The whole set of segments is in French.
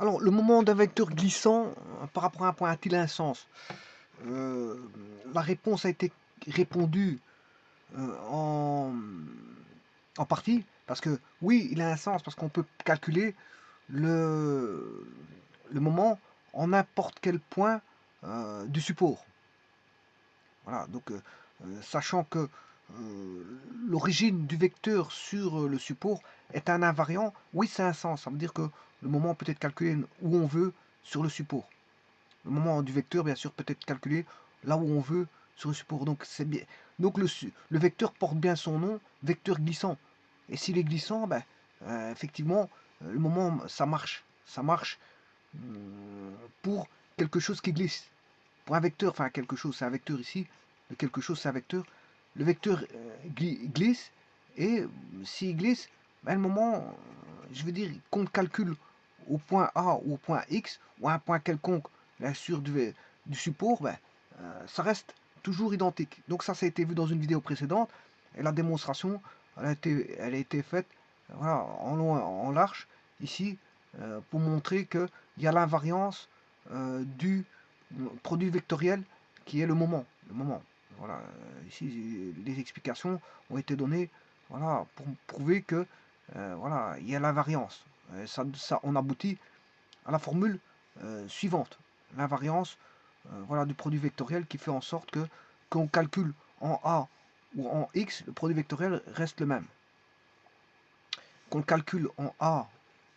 Alors, le moment d'un vecteur glissant par rapport à un point a-t-il un sens? Euh, la réponse a été répondue en partie, parce que oui, il a un sens, parce qu'on peut calculer le, le moment en n'importe quel point du support. Voilà, donc sachant que l'origine du vecteur sur le support est un invariant, oui, c'est un sens. Ça veut dire que le moment peut être calculé où on veut sur le support. Le moment du vecteur, bien sûr, peut être calculé là où on veut sur le support. Donc, c'est bien. Donc le vecteur porte bien son nom, vecteur glissant. Et s'il est glissant, ben, effectivement, le moment, ça marche. Ça marche pour quelque chose qui glisse. Pour un vecteur, enfin quelque chose, c'est un vecteur ici, le quelque chose c'est un vecteur. Le vecteur glisse, et s'il glisse, ben, le moment, je veux dire, qu'on calcule au point A ou au point X, ou à un point quelconque, bien sûr, du support, ben, ça reste toujours identique. Donc ça a été vu dans une vidéo précédente, et la démonstration, elle a été faite voilà, en long et en large, ici, pour montrer qu'il y a l'invariance du produit vectoriel qui est le moment. Le moment. Voilà, ici, les explications ont été données voilà, pour prouver que voilà, il y a l'invariance. On aboutit à la formule suivante. L'invariance voilà, du produit vectoriel qui fait en sorte que qu'on calcule en A ou en X, le produit vectoriel reste le même. Qu'on calcule en A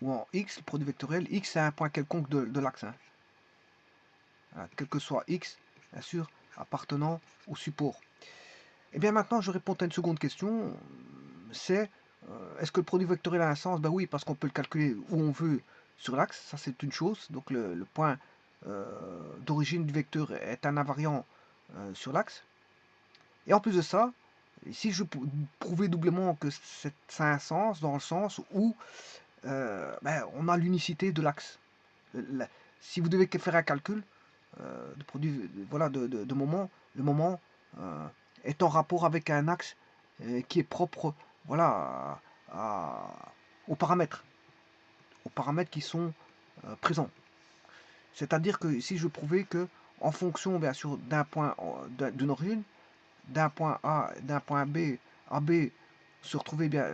ou en X, le produit vectoriel, X c'est un point quelconque de l'axe. Hein. Voilà, quel que soit X, bien sûr, appartenant au support. Et bien maintenant, je réponds à une seconde question, c'est est-ce que le produit vectoriel a un sens? Ben oui, parce qu'on peut le calculer où on veut sur l'axe, ça c'est une chose. Donc le point d'origine du vecteur est un invariant sur l'axe. Et en plus de ça, ici je peux prouver doublement que ça a un sens, dans le sens où ben, on a l'unicité de l'axe. Si vous devez faire un calcul de produit voilà, de moment, le moment est en rapport avec un axe qui est propre voilà, aux paramètres qui sont présents. C'est-à-dire que si je prouvais que en fonction bien sûr d'un point d'une origine, d'un point A, d'un point B, AB se retrouvait bien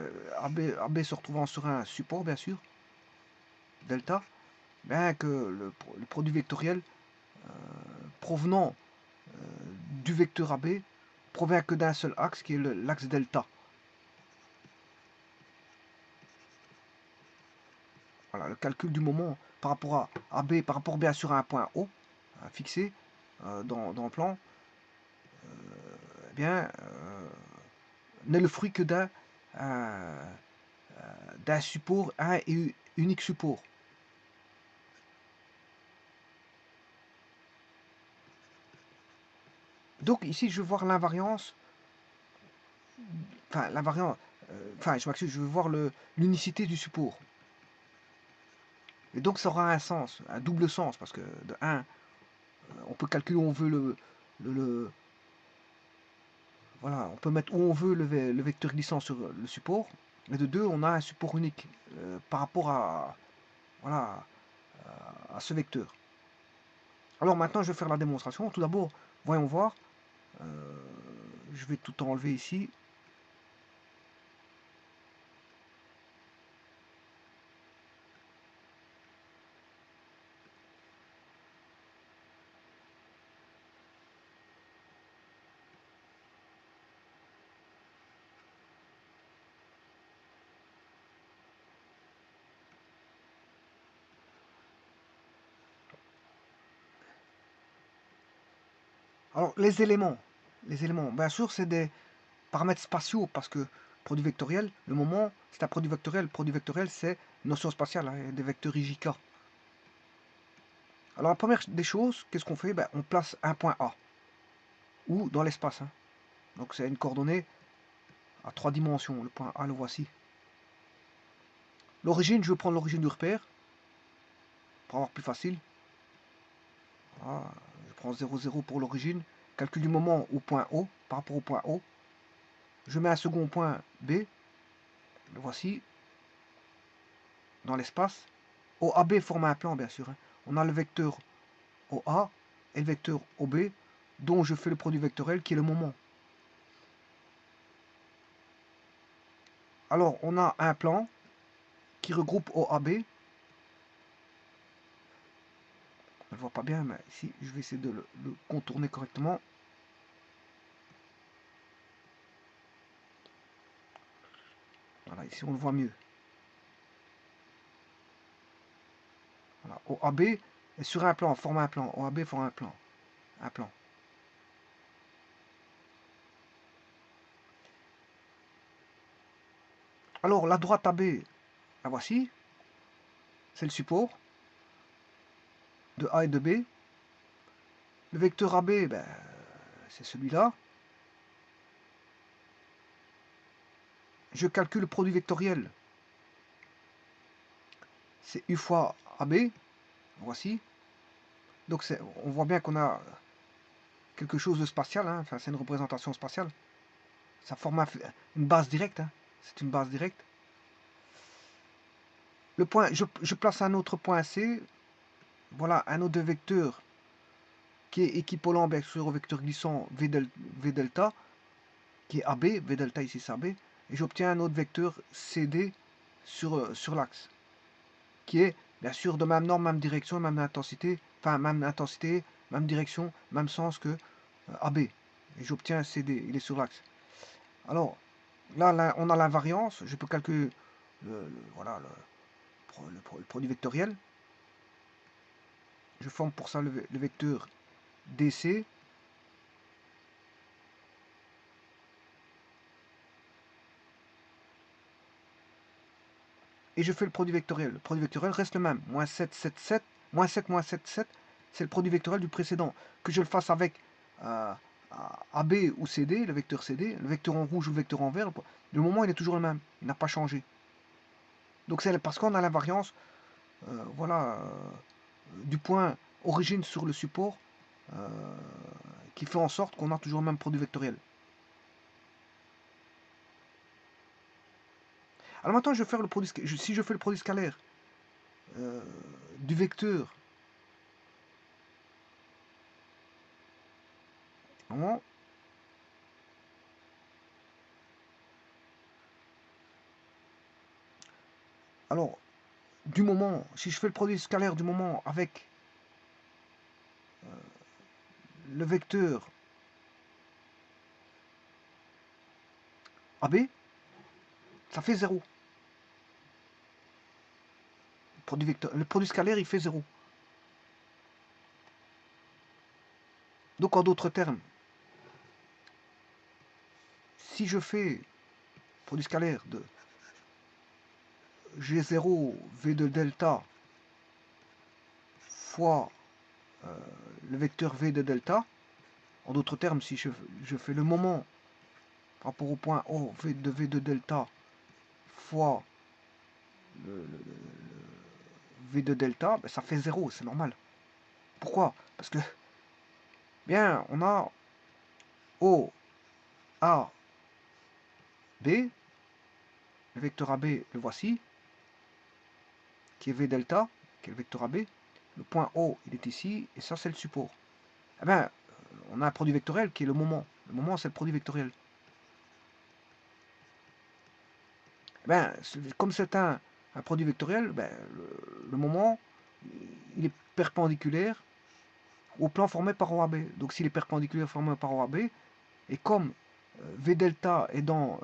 AB se retrouvant sur un support bien sûr, delta, bien que le produit vectoriel provenant du vecteur AB provient que d'un seul axe qui est l'axe delta. Voilà, le calcul du moment par rapport à AB, par rapport bien sûr à un point O fixé dans le plan, eh bien, n'est le fruit que d'un support, un et unique support. Donc ici, je veux voir l'invariance, enfin l'invariance, enfin je m'excuse, je veux voir l'unicité du support. Et donc ça aura un sens, un double sens, parce que de 1, on peut calculer où on veut voilà, on peut mettre où on veut le vecteur glissant sur le support. Et de 2, on a un support unique par rapport voilà, à ce vecteur. Alors maintenant, je vais faire la démonstration. Tout d'abord, voyons voir. Euh, je vais tout enlever ici. Alors, les éléments, bien sûr, c'est des paramètres spatiaux parce que produit vectoriel, le moment, c'est un produit vectoriel. Le produit vectoriel, c'est une notion spatiale, hein, des vecteurs IJK. Alors, la première des choses, qu'est-ce qu'on fait? Ben, on place un point A, ou dans l'espace. Hein. Donc, c'est une coordonnée à 3 dimensions. Le point A, le voici. L'origine, je vais prendre l'origine du repère, pour avoir plus facile. Voilà, je prends 0, 0 pour l'origine. Calcul du moment au point O, par rapport au point O. Je mets un second point B, le voici, dans l'espace. OAB forme un plan, bien sûr. Hein. On a le vecteur OA et le vecteur OB, dont je fais le produit vectoriel qui est le moment. Alors, on a un plan qui regroupe OAB. On ne le voit pas bien, mais ici, je vais essayer de le contourner correctement. Voilà, ici, on le voit mieux. Voilà, OAB est sur un plan, forme un plan. OAB forme un plan. Un plan. Alors, la droite AB, la voici. C'est le support de A et de B. Le vecteur AB, ben, c'est celui-là. Je calcule le produit vectoriel. C'est U fois AB. Voici. Donc on voit bien qu'on a quelque chose de spatial. Hein. Enfin, c'est une représentation spatiale. Ça forme une base directe. Hein. C'est une base directe. Le point, je place un autre point C. Voilà un autre vecteur qui est équivalent bien sûr au vecteur glissant V delta, qui est AB. V delta ici c'est AB. Et j'obtiens un autre vecteur CD sur l'axe, qui est bien sûr de même norme, même direction, même intensité, enfin même intensité, même direction, même sens que AB. Et j'obtiens CD, il est sur l'axe. Alors, là, on a l'invariance, je peux calculer voilà, le produit vectoriel. Je forme pour ça le vecteur DC. Et je fais le produit vectoriel. Le produit vectoriel reste le même. Moins 7, 7, 7. Moins 7, moins 7, 7. C'est le produit vectoriel du précédent. Que je le fasse avec AB ou CD, le vecteur CD, le vecteur en rouge ou le vecteur en vert, le moment il est toujours le même. Il n'a pas changé. Donc c'est parce qu'on a l'invariance voilà, du point origine sur le support qui fait en sorte qu'on a toujours le même produit vectoriel. Alors maintenant, je vais faire le produit, si je fais le produit scalaire du vecteur, bon, alors, du moment, si je fais le produit scalaire du moment avec le vecteur AB, ça fait 0. Le produit scalaire, il fait 0. Donc, en d'autres termes, si je fais produit scalaire de G0 V de delta fois le vecteur V de delta, en d'autres termes, si je fais le moment par rapport au point O V de delta fois le V de delta, ben ça fait 0, c'est normal. Pourquoi? Parce que, bien, on a O, A, B, le vecteur AB, le voici, qui est V delta, qui est le vecteur AB. Le point O, il est ici, et ça, c'est le support. Eh bien, on a un produit vectoriel qui est le moment. Le moment, c'est le produit vectoriel. Eh bien, comme c'est un produit vectoriel, ben, le moment, il est perpendiculaire au plan formé par OAB. Donc, s'il est perpendiculaire formé par OAB, et comme V delta est dans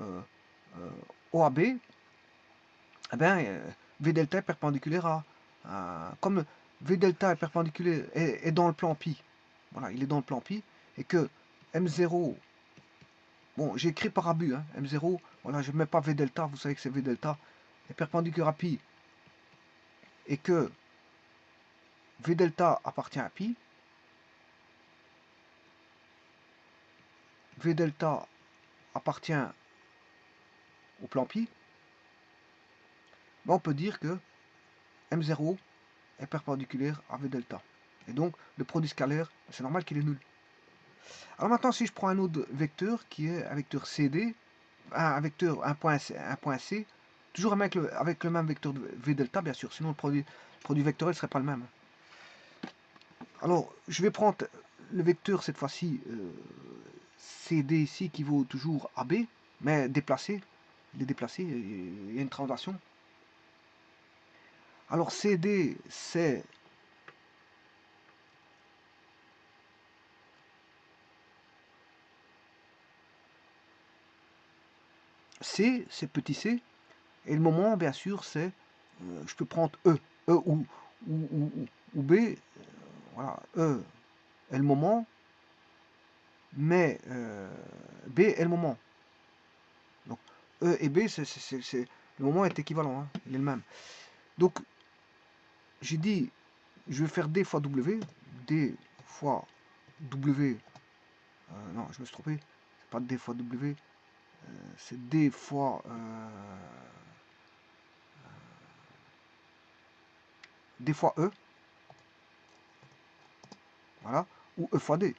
OAB, eh bien, V delta est perpendiculaire comme V delta est perpendiculaire est dans le plan pi, voilà, il est dans le plan pi, et que M0, bon, j'ai écrit par abus, hein, M0, voilà, je ne mets pas V delta, vous savez que c'est V delta, est perpendiculaire à pi, et que V delta appartient à pi, V delta appartient au plan pi, ben on peut dire que M0 est perpendiculaire à V delta. Et donc, le produit scalaire, c'est normal qu'il est nul. Alors maintenant, si je prends un autre vecteur qui est un vecteur CD, un point C, Toujours avec le même vecteur de V delta, bien sûr, sinon le produit vectoriel ne serait pas le même. Alors, je vais prendre le vecteur, cette fois-ci, CD ici, qui vaut toujours AB, mais déplacé. Il est déplacé, il y a une translation. Alors, CD, c'est... C, c'est petit c. Et le moment, bien sûr, c'est... je peux prendre E. E ou B. Voilà, E est le moment, mais B est le moment. Donc, E et B, le moment est équivalent, hein, il est le même. Donc, j'ai dit, je vais faire D fois W. D fois W. Non, je me suis trompé. C'est pas D fois W. C'est D fois... D fois E. Voilà. Ou E fois D.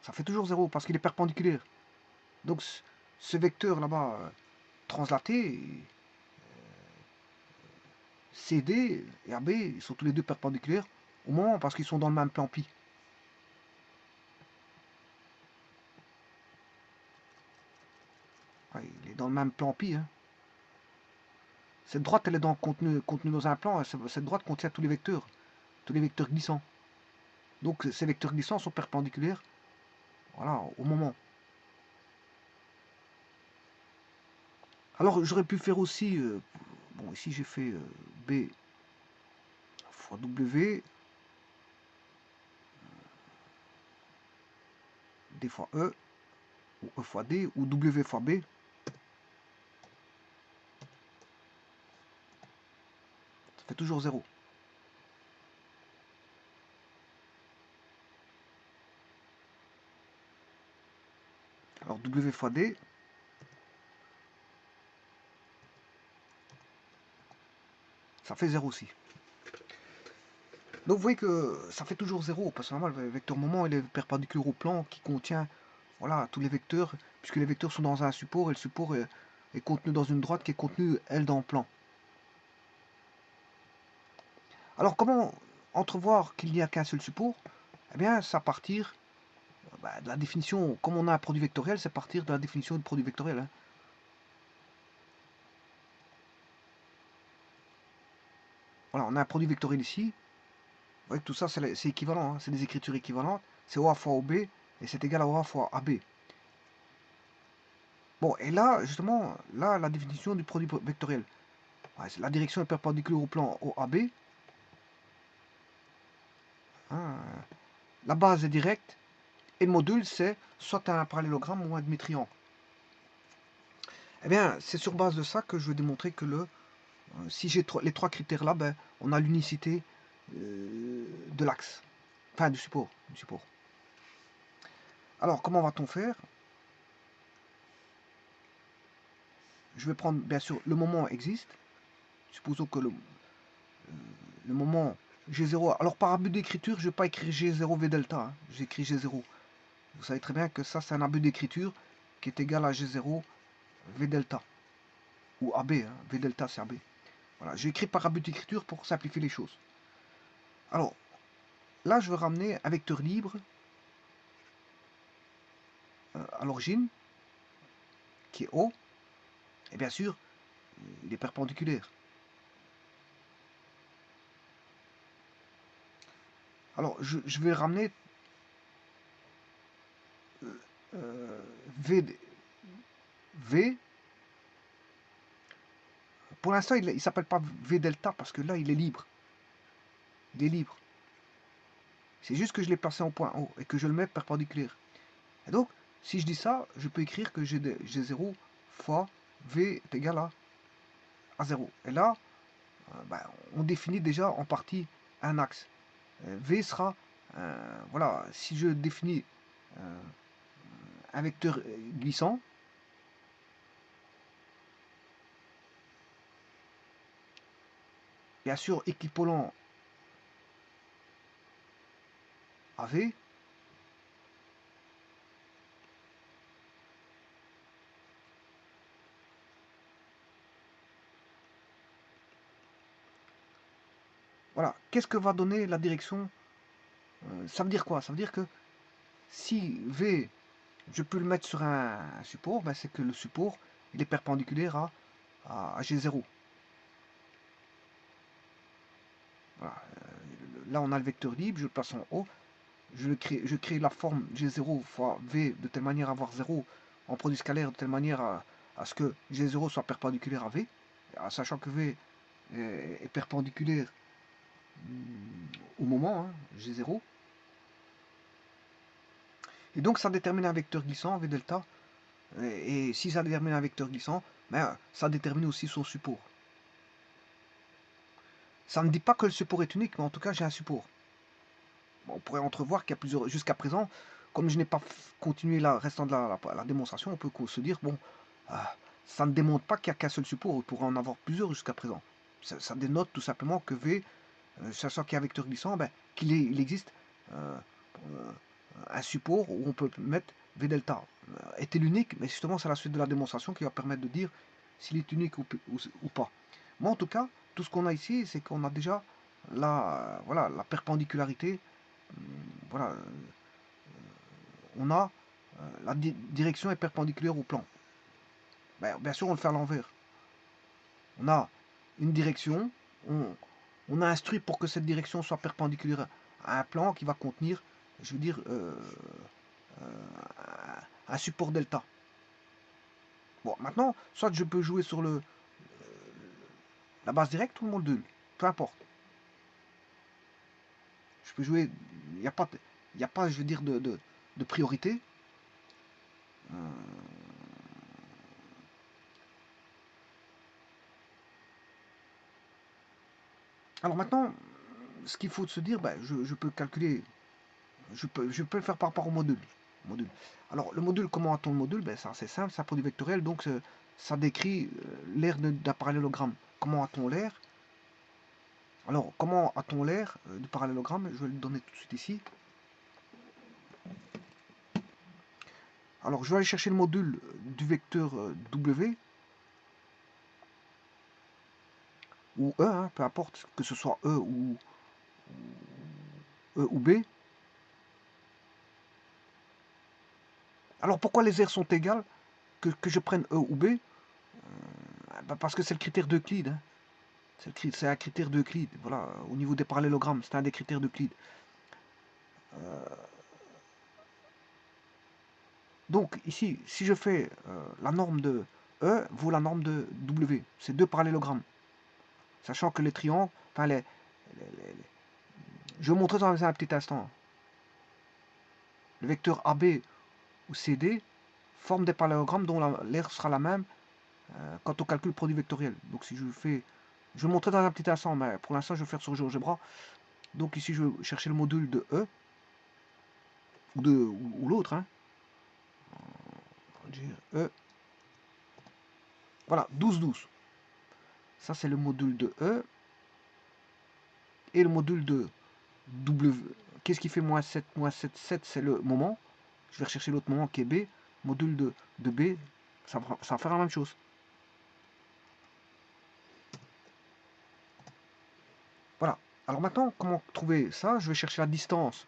Ça fait toujours 0 parce qu'il est perpendiculaire. Donc, ce vecteur là-bas, translaté, CD et AB, ils sont tous les deux perpendiculaires au moment parce qu'ils sont dans le même plan pi. Ouais, il est dans le même plan pi. Hein. Cette droite, elle est contenue dans un plan. Cette droite contient tous les vecteurs glissants. Donc ces vecteurs glissants sont perpendiculaires, voilà, au moment. Alors j'aurais pu faire aussi, bon ici j'ai fait B fois W, D fois E, ou E fois D, ou W fois B. Ça fait toujours 0. Alors W fois D, ça fait 0 aussi. Donc vous voyez que ça fait toujours 0, parce que normalement le vecteur moment il est perpendiculaire au plan qui contient, voilà, tous les vecteurs, puisque les vecteurs sont dans un support et le support est contenu dans une droite qui est contenue, elle, dans le plan. Alors comment entrevoir qu'il n'y a qu'un seul support? Eh bien, c'est à partir de la définition, comme on a un produit vectoriel, c'est à partir de la définition du produit vectoriel. Hein. Voilà, on a un produit vectoriel ici. Vous voyez que tout ça, c'est équivalent, hein. C'est des écritures équivalentes. C'est OA fois OB, et c'est égal à OA fois AB. Bon, et là, justement, là, la définition du produit vectoriel. Ouais, la direction est perpendiculaire au plan OAB. Hein. La base est directe. Et le module, c'est soit un parallélogramme ou un demi-triangle. Eh bien, c'est sur base de ça que je vais démontrer que si j'ai les trois critères là, ben, on a l'unicité de l'axe. Enfin, du support. Alors, comment va-t-on faire? Je vais prendre, bien sûr, le moment existe. Supposons que le moment G0... Alors, par abus d'écriture, je ne vais pas écrire G0 V delta. Hein. J'écris G0. Vous savez très bien que ça, c'est un abus d'écriture qui est égal à G0 V delta. Ou AB. Hein. V delta, c'est AB. Voilà, j'ai écrit par abus d'écriture pour simplifier les choses. Alors, là, je vais ramener un vecteur libre à l'origine, qui est O. Et bien sûr, il est perpendiculaire. Alors, je vais ramener V. Pour l'instant, il ne s'appelle pas V delta parce que là, il est libre. Il est libre. C'est juste que je l'ai placé en point O et que je le mets perpendiculaire. Et donc, si je dis ça, je peux écrire que G0 fois V est égal à 0. Et là, on définit déjà en partie un axe. V sera, voilà, si je définis un vecteur glissant, bien sûr équivalent à V, Voilà, qu'est-ce que va donner la direction? Ça veut dire quoi? Ça veut dire que si V, je peux le mettre sur un support, ben c'est que le support, il est perpendiculaire à G0. Voilà. Là, on a le vecteur libre, je le place en haut, je crée la forme G0 fois V de telle manière à avoir 0 en produit scalaire de telle manière à ce que G0 soit perpendiculaire à V, sachant que V est perpendiculaire au moment, hein, G0. Et donc ça détermine un vecteur glissant, V delta. Et si ça détermine un vecteur glissant, ben, ça détermine aussi son support. Ça ne dit pas que le support est unique, mais en tout cas j'ai un support. Bon, on pourrait entrevoir qu'il y a plusieurs. Jusqu'à présent, comme je n'ai pas continué la restant de la démonstration, on peut se dire, bon, ça ne démontre pas qu'il n'y a qu'un seul support, on pourrait en avoir plusieurs jusqu'à présent. Ça dénote tout simplement que V, sachant qu'il y a un vecteur glissant, ben, il existe un support où on peut mettre V delta. Est-il unique? Mais justement, c'est la suite de la démonstration qui va permettre de dire s'il est unique ou pas. Moi, en tout cas, tout ce qu'on a ici, c'est qu'on a déjà voilà, la perpendicularité. Voilà, on a la direction est perpendiculaire au plan. Ben, bien sûr, on le fait à l'envers. On a une direction, on a instruit pour que cette direction soit perpendiculaire à un plan qui va contenir, je veux dire, un support delta. Bon, maintenant, soit je peux jouer sur la base directe ou le module, peu importe. Je peux jouer, il n'y a pas, je veux dire, de priorité. Alors maintenant, ce qu'il faut se dire, ben, je peux calculer, je peux le faire par rapport au module. Alors le module, comment a-t-on le module? Ben, c'est simple, c'est un produit vectoriel, donc ça décrit l'aire d'un parallélogramme. Comment a-t-on l'air? Alors comment a-t-on l'air du parallélogramme? Je vais le donner tout de suite ici. Alors je vais aller chercher le module du vecteur W ou E, hein, peu importe que ce soit E ou B. Alors pourquoi les aires sont égales, que je prenne E ou B? Parce que c'est le critère d'Euclide. Hein. C'est un critère d'Euclide. Voilà, au niveau des parallélogrammes, c'est un des critères d'Euclide. Donc ici, si je fais la norme de E vaut la norme de W, c'est deux parallélogrammes. Sachant que les triangles, enfin je vais vous montrer dans un petit instant. Le vecteur AB ou CD forment des parallélogrammes dont l'aire sera la même quant au calcul produit vectoriel. Donc si je fais, je vais vous montrer dans un petit instant, mais pour l'instant je vais faire sur GeoGebra. Donc ici je vais chercher le module de E ou l'autre. Hein. E. Voilà, 12, 12. Ça c'est le module de E. Et le module de W. Qu'est-ce qui fait moins 7? Moins 7, 7 c'est le moment. Je vais rechercher l'autre moment qui est B. Module de B, ça va faire la même chose. Voilà. Alors maintenant, comment trouver ça? Je vais chercher la distance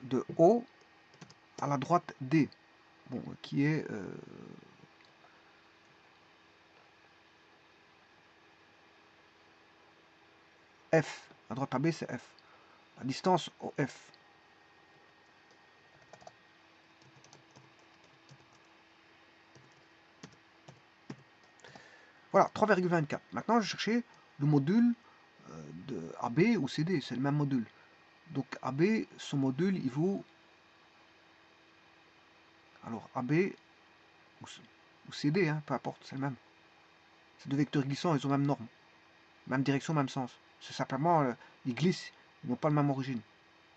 de O à la droite D. Bon, qui est... F. La droite AB, c'est F. La distance OF. Voilà, 3,24. Maintenant, je vais chercher le module de AB ou CD. C'est le même module. Donc AB, son module, il vaut... Alors AB ou CD, hein, peu importe, c'est le même. Ces deux vecteurs glissants, ils ont la même norme. Même direction, même sens. C'est simplement, ils glissent, ils n'ont pas la même origine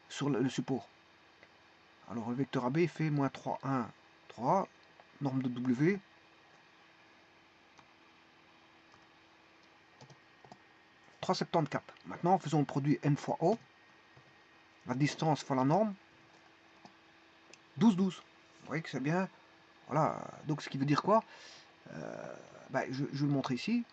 sur le support. Alors le vecteur AB fait moins 3, 1, 3, norme de W. « 3,74. Maintenant, faisons le produit n fois O. La distance fois la norme. 12, 12. Vous voyez que c'est bien. Voilà. Donc ce qui veut dire quoi? Je vais le montrer ici.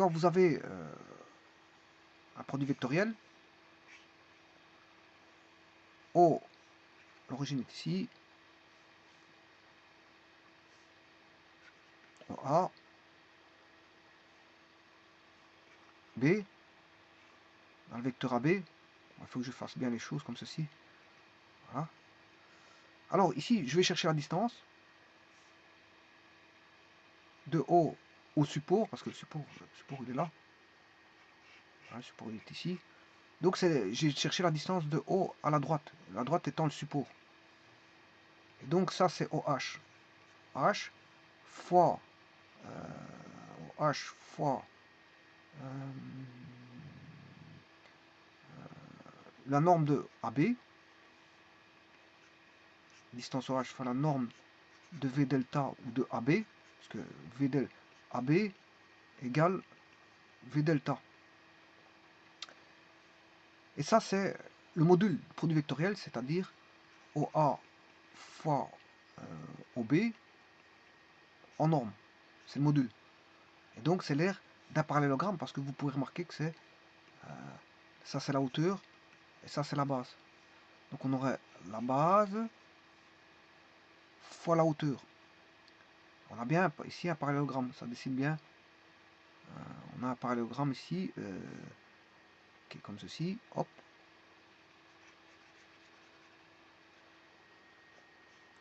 quand vous avez un produit vectoriel, O, l'origine est ici, A, B, dans le vecteur AB, il faut que je fasse bien les choses comme ceci. Voilà. Alors ici, je vais chercher la distance de O au support, parce que le support il est là. Voilà, le support il est ici. Donc j'ai cherché la distance de O à la droite étant le support. Et donc ça c'est OH. H fois OH fois la norme de AB, distance OH fois la norme de V delta ou de AB, parce que V delta AB égale V delta. Et ça c'est le module produit vectoriel, c'est-à-dire OA fois OB en norme. C'est le module. Et donc c'est l'aire d'un parallélogramme, parce que vous pouvez remarquer que c'est ça c'est la hauteur et ça c'est la base. Donc on aurait la base fois la hauteur. On a bien ici un parallélogramme, ça dessine bien. On a un parallélogramme ici qui est comme ceci. Hop.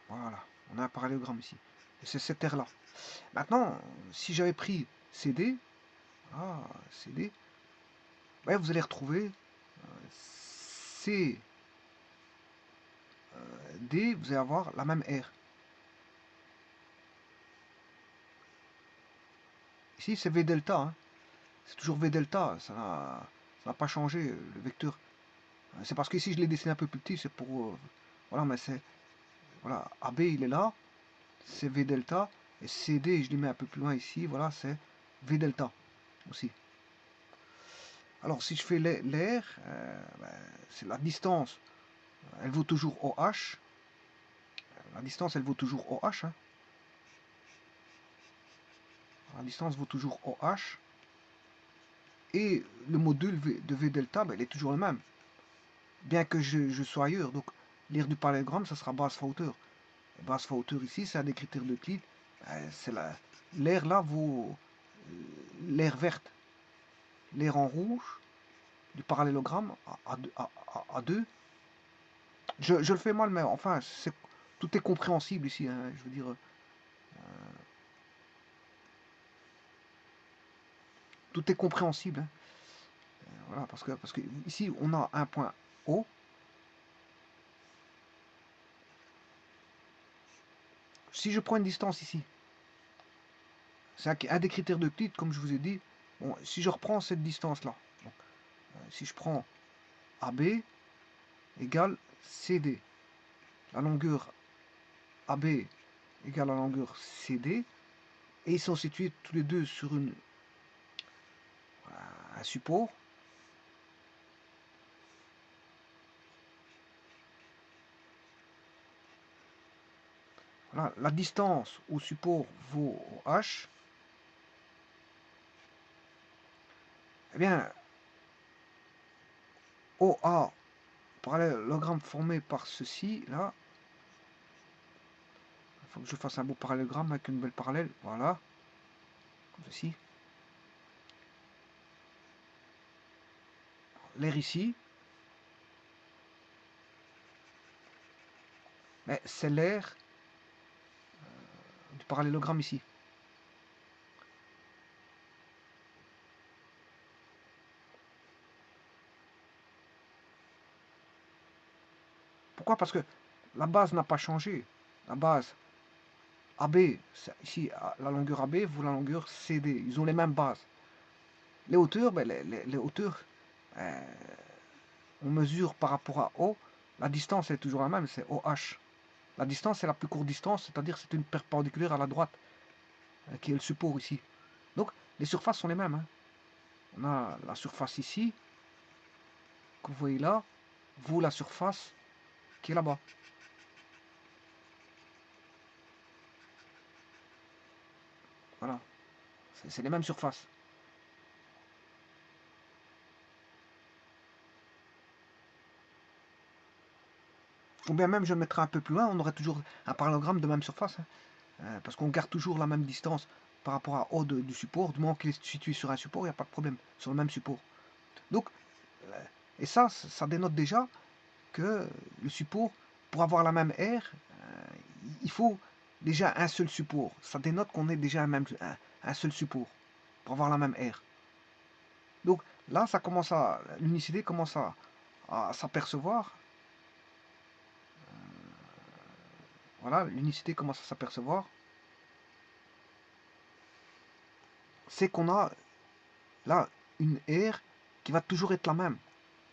Voilà, on a un parallélogramme ici. Et c'est cette aire là. Maintenant, si j'avais pris CD, voilà, CD, ben vous allez retrouver C, D, vous allez avoir la même aire. Ici, c'est V delta. Hein. C'est toujours V delta. Ça n'a pas changé, le vecteur. C'est parce qu'ici, je l'ai dessiné un peu plus petit. C'est pour... voilà, mais c'est... Voilà, AB, il est là. C'est V delta. Et CD, je l'ai mis un peu plus loin ici. Voilà, c'est V delta aussi. Alors, si je fais l'air, ben, c'est la distance. Elle vaut toujours OH. La distance, elle vaut toujours OH. Hein. La distance vaut toujours OH. Et le module de V delta, ben, il est toujours le même. Bien que je sois ailleurs. Donc, l'aire du parallélogramme, ça sera base fois hauteur. Et base fois hauteur ici, c'est un des critères d'Euclide. C'est l'aire là vaut l'aire verte. L'aire en rouge du parallélogramme à 2. Je le fais mal, mais enfin, tout est compréhensible ici. Hein, je veux dire, tout est compréhensible. Hein. Voilà, parce que ici, on a un point O. Si je prends une distance ici, c'est un des critères d'Euclide, comme je vous ai dit. Bon, si je reprends cette distance-là, si je prends AB égale CD, la longueur AB égale la longueur CD, et ils sont situés tous les deux sur un support. Voilà, la distance au support vaut H. Eh bien, OA, parallélogramme formé par ceci, là, il faut que je fasse un beau parallélogramme avec une nouvelle parallèle, voilà, comme ceci. L'air ici, mais c'est l'air du parallélogramme ici. Pourquoi? Parce que la base n'a pas changé. La base AB, ici, la longueur AB vaut la longueur CD. Ils ont les mêmes bases. Les hauteurs, ben, les hauteurs, on mesure par rapport à O. La distance est toujours la même, c'est OH. La distance, c'est la plus courte distance, c'est-à-dire c'est une perpendiculaire à la droite, qui est le support ici. Donc, les surfaces sont les mêmes. Hein. On a la surface ici, que vous voyez là, vaut la surface qui est là-bas. Voilà. C'est les mêmes surfaces. Ou bien même, je le mettrai un peu plus loin, on aurait toujours un parallélogramme de même surface, hein. Parce qu'on garde toujours la même distance par rapport à haut du support. Du moment qu'il est situé sur un support, il n'y a pas de problème, sur le même support. Donc, et ça dénote déjà que le support, pour avoir la même aire, il faut déjà un seul support. Ça dénote qu'on ait déjà un seul support pour avoir la même aire. Donc là, l'unicité commence à s'apercevoir. Voilà, l'unicité commence à s'apercevoir. C'est qu'on a là une aire qui va toujours être la même,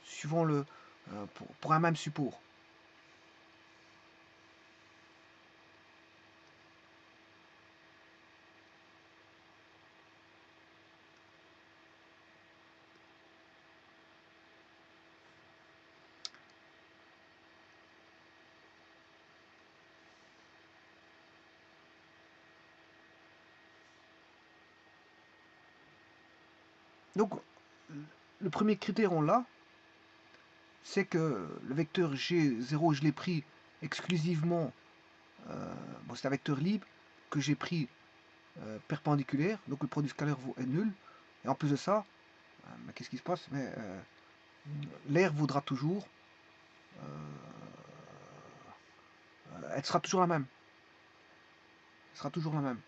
suivant pour un même support. Donc, le premier critère, on l'a, c'est que le vecteur G0, je l'ai pris exclusivement, bon, c'est un vecteur libre que j'ai pris perpendiculaire, donc le produit scalaire est nul. Et en plus de ça, mais qu'est-ce qui se passe? Mais l'aire vaudra toujours, elle sera toujours la même. Elle sera toujours la même.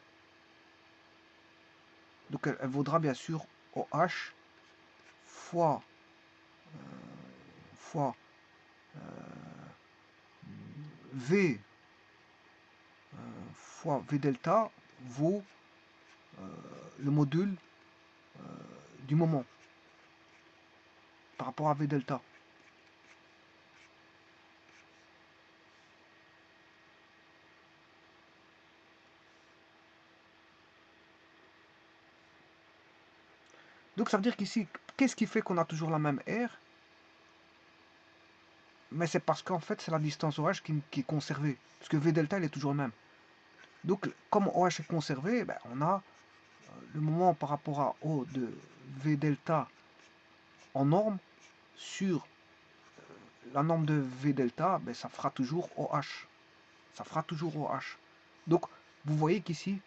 Donc elle vaudra bien sûr OH fois fois V fois V delta vaut le module du moment par rapport à V delta. Donc ça veut dire qu'ici, qu'est-ce qui fait qu'on a toujours la même aire? Mais c'est parce qu'en fait c'est la distance OH qui est conservée. Parce que V delta il est toujours le même. Donc comme OH est conservé, ben, on a le moment par rapport à O de V delta en norme sur la norme de V delta, ben, ça fera toujours OH. Ça fera toujours OH. Donc, vous voyez qu'ici,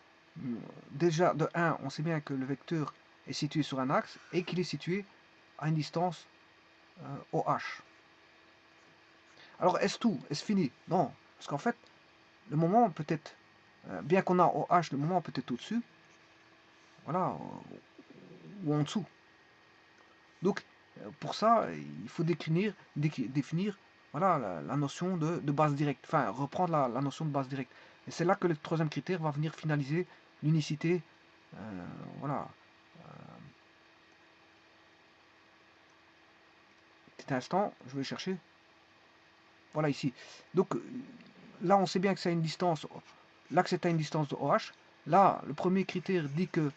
déjà de 1, on sait bien que le vecteur est situé sur un axe et qu'il est situé à une distance OH. Alors, est-ce tout? Est-ce fini? Non. Parce qu'en fait, le moment peut-être, bien qu'on a OH, le moment peut-être au-dessus, voilà, ou en dessous. Donc, pour ça, il faut définir voilà, la notion de base directe, enfin, reprendre la notion de base directe. Et c'est là que le troisième critère va venir finaliser l'unicité. Voilà. Petit instant, je vais chercher. Voilà ici. Donc, là, on sait bien que c'est une distance. Là, que c'est à une distance de OH. Là, le premier critère dit que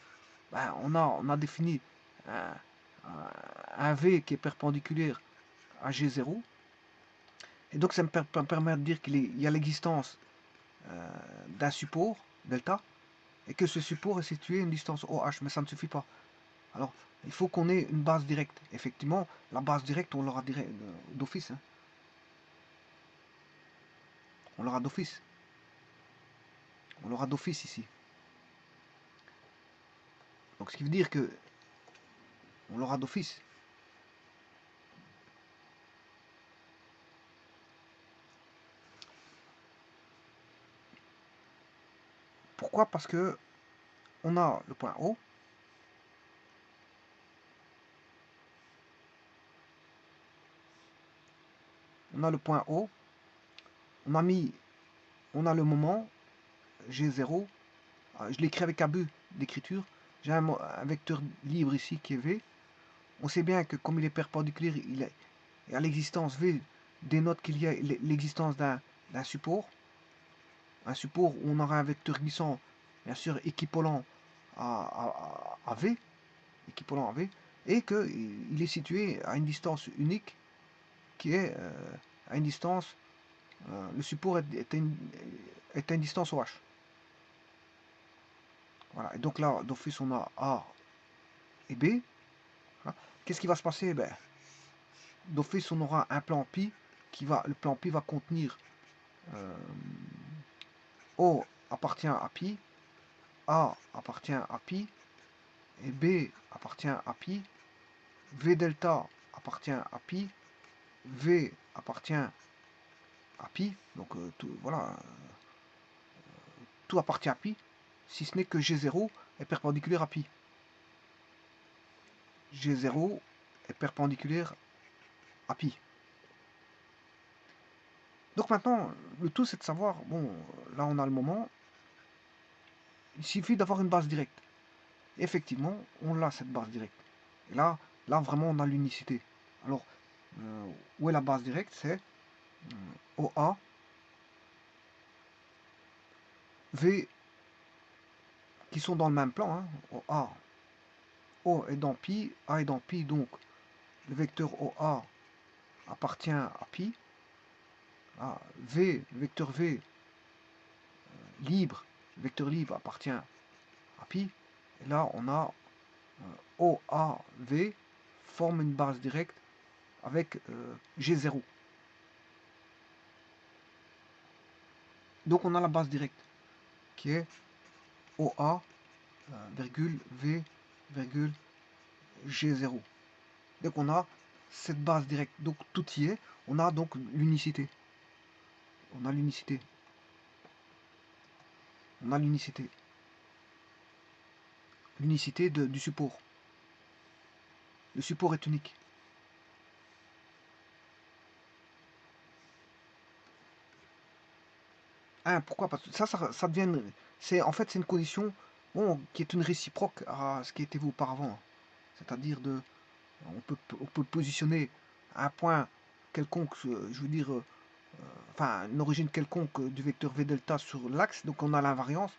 ben, on a défini un V qui est perpendiculaire à G0. Et donc ça me permet de dire qu'il y a l'existence d'un support, delta, et que ce support est situé à une distance OH, mais ça ne suffit pas. Alors, il faut qu'on ait une base directe. Effectivement, la base directe, on l'aura d'office. Hein. On l'aura d'office. On l'aura d'office ici. Donc ce qui veut dire que on l'aura d'office. Pourquoi? Parce que on a le point O. On a le point O. On a le moment G0. Je l'écris avec un but d'écriture. J'ai un vecteur libre ici qui est V. On sait bien que comme il est perpendiculaire, à l'existence V dénote qu'il y a l'existence d'un support. Un support où on aura un vecteur glissant, bien sûr, équipolant à V. Équipolant à V. Et qu'il est situé à une distance unique qui est à une distance. Le support est à une distance OH. Voilà. Et donc là, d'office, on a A et B. Voilà. Qu'est-ce qui va se passer? Ben, d'office, on aura un plan pi le plan pi va contenir euh, O appartient à pi, A appartient à pi, et B appartient à pi, V delta appartient à pi, V appartient à pi, donc voilà, tout appartient à pi, si ce n'est que G0 est perpendiculaire à pi. G0 est perpendiculaire à pi. Donc maintenant, le tout c'est de savoir, bon, là on a le moment, il suffit d'avoir une base directe. Effectivement, on a cette base directe. Et là vraiment on a l'unicité. Alors, où est la base directe? C'est OA, V qui sont dans le même plan. Hein. OA, O est dans pi, A est dans pi, donc le vecteur OA appartient à pi. Ah, V, le vecteur V libre, le vecteur libre appartient à pi. Et là, on a OAV forme une base directe avec G0. Donc on a la base directe qui est OA, virgule, V, virgule, G0. Donc on a cette base directe. Donc tout y est. On a donc l'unicité. On a l'unicité. On a l'unicité. L'unicité du support. Le support est unique. Hein, pourquoi? Parce que ça devient... En fait, c'est une condition qui est une réciproque à ce qui était vu auparavant. C'est-à-dire on peut positionner un point quelconque, je veux dire, enfin, une origine quelconque du vecteur V delta sur l'axe, donc on a l'invariance,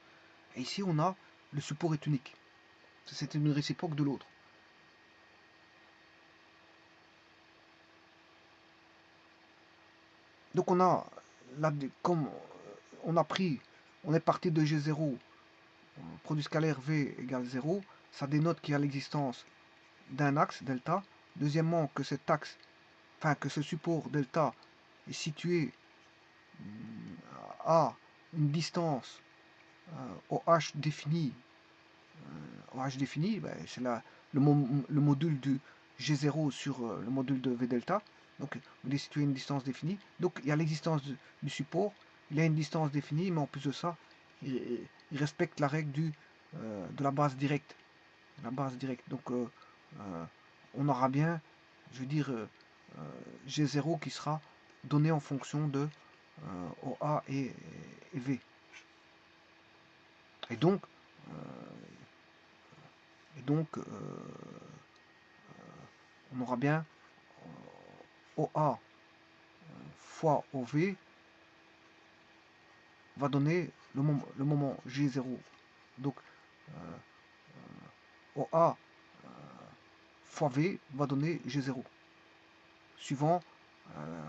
et ici on a le support est unique. C'est une réciproque de l'autre. Donc on a, là, comme on a pris, on est parti de G0, produit scalaire V égale 0, ça dénote qu'il y a l'existence d'un axe delta. Deuxièmement, que cet axe, enfin que ce support delta est situé à une distance OH définie. OH défini, ben, c'est le module du G0 sur le module de V delta. Donc on est situé à une distance définie. Donc il y a l'existence du support, il y a une distance définie, mais en plus de ça, il respecte la règle de la base directe. La base directe. Donc on aura bien, je veux dire, G0 qui sera donné en fonction de OA et V. Et donc, on aura bien OA fois OV va donner le moment G0. Donc, OA fois V va donner G0. Suivant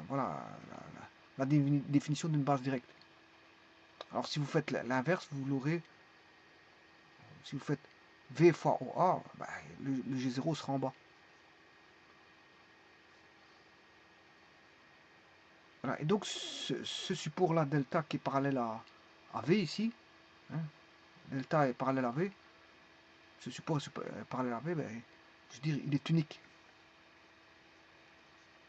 voilà, la définition d'une base directe. Alors, si vous faites l'inverse, vous l'aurez. Si vous faites V fois OA, bah, le G0 sera en bas. Voilà. Et donc, ce support-là, delta, qui est parallèle à V ici, hein, delta est parallèle à V, ce support est parallèle à V, ben, je veux dire, il est unique.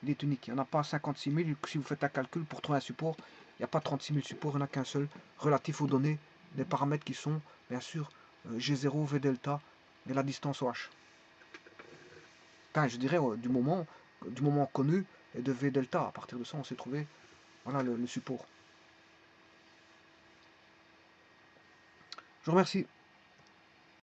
Il est unique. Il n'y en a pas 56 000. Si vous faites un calcul pour trouver un support, il n'y a pas 36 000 supports, il n'y en a qu'un seul, relatif aux données, des paramètres qui sont, bien sûr, G0, V delta et la distance OH. Enfin, je dirais du moment connu et de V delta. À partir de ça, on s'est trouvé voilà, le support. Je vous remercie.